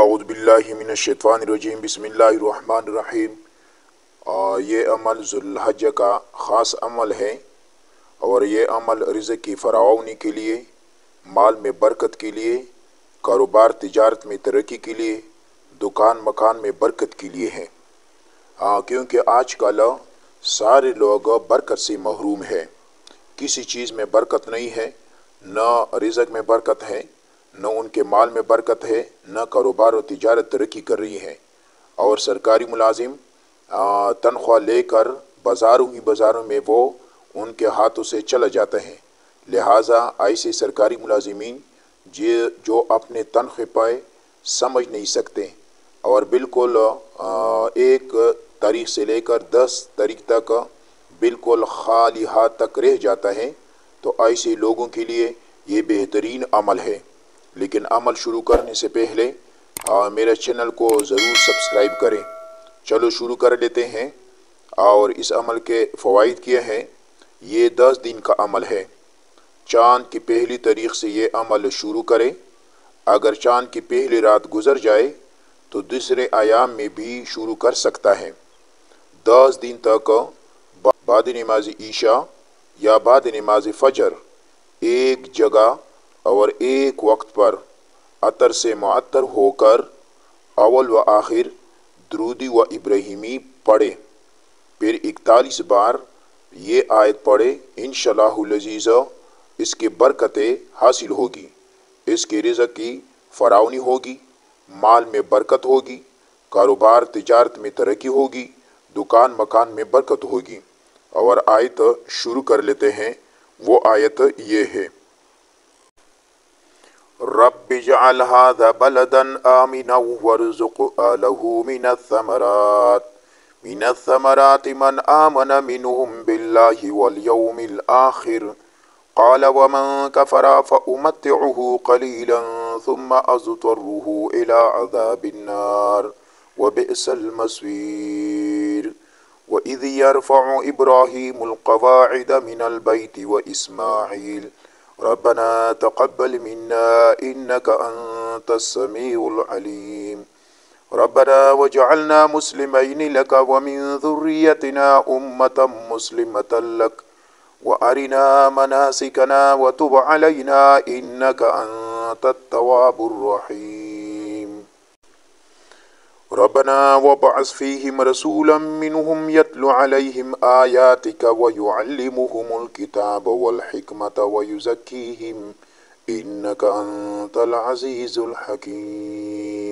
اعوذ باللہ من الشیطان الرجیم بسم اللہ الرحمن الرحیم۔ یہ عمل ذو الحجہ کا خاص عمل ہے اور یہ عمل رزق کی فراوانی کے لیے، مال میں برکت کے لیے، کاروبار تجارت میں ترقی کے لیے، دکان مکان میں برکت کے لیے ہے۔ کیونکہ آج کل سارے لوگ برکت سے محروم ہے، کسی چیز میں برکت نہیں ہے، نہ رزق میں برکت ہے، نہ ان کے مال میں برکت ہے، نہ کاروبار و تجارت ترقی کر رہی ہے، اور سرکاری ملازم تنخواہ لے کر بازاروں میں وہ ان کے ہاتھوں سے چلا جاتا ہے۔ لہٰذا ایسے سرکاری ملازمین جو اپنے تنخواہ پائے سمجھ نہیں سکتے اور بالکل ایک تاریخ سے لے کر 10 تاریخ تک بالکل خالی ہاتھ تک رہ جاتا ہے، تو ایسے لوگوں کے لیے یہ بہترین عمل ہے۔ لیکن عمل شروع کرنے سے پہلے میرے چینل کو ضرور سبسکرائب کریں۔ چلو شروع کر لیتے ہیں، اور اس عمل کے فوائد کیا ہیں۔ یہ 10 دن کا عمل ہے۔ چاند کی پہلی تاریخ سے یہ عمل شروع کریں۔ اگر چاند کی پہلی رات گزر جائے تو دوسرے ایام میں بھی شروع کر سکتا ہے۔ 10 دن تک بعد نماز عشاء یا بعد نماز فجر ایک جگہ اور ایک وقت پر عطر سے معطر ہو کر اول و آخر درودی و ابراہیمی پڑھے، پھر 41 بار یہ آیت پڑھے، انشاءاللہ العزیز اس کی برکتیں حاصل ہوگی، اس کے رزق کی فراوانی ہوگی، مال میں برکت ہوگی، کاروبار تجارت میں ترقی ہوگی، دکان مکان میں برکت ہوگی۔ اور آیت شروع کر لیتے ہیں۔ وہ آیت یہ ہے: رب اجعل هذا بلدا آمنا وارزق اهله من الثمرات من آمن منهم بالله واليوم الآخر قال ومن كفر فأمتعه قليلا ثم أضطره إلى عذاب النار وبئس المصير وإذ يرفع إبراهيم القواعد من البيت وإسماعيل ربنا تقبل منا إنك أنت السميع العليم ربنا وجعلنا مسلمين لك ومن ذريتنا أمة مسلمة لك وأرنا مناسكنا وتب علينا إنك أنت التواب الرحيم ربنا وابعث فيهم رسولا منهم يتلو عليهم آياتك ويعلمهم الكتاب والحكمة ويزكيهم إنك أنت العزيز الحكيم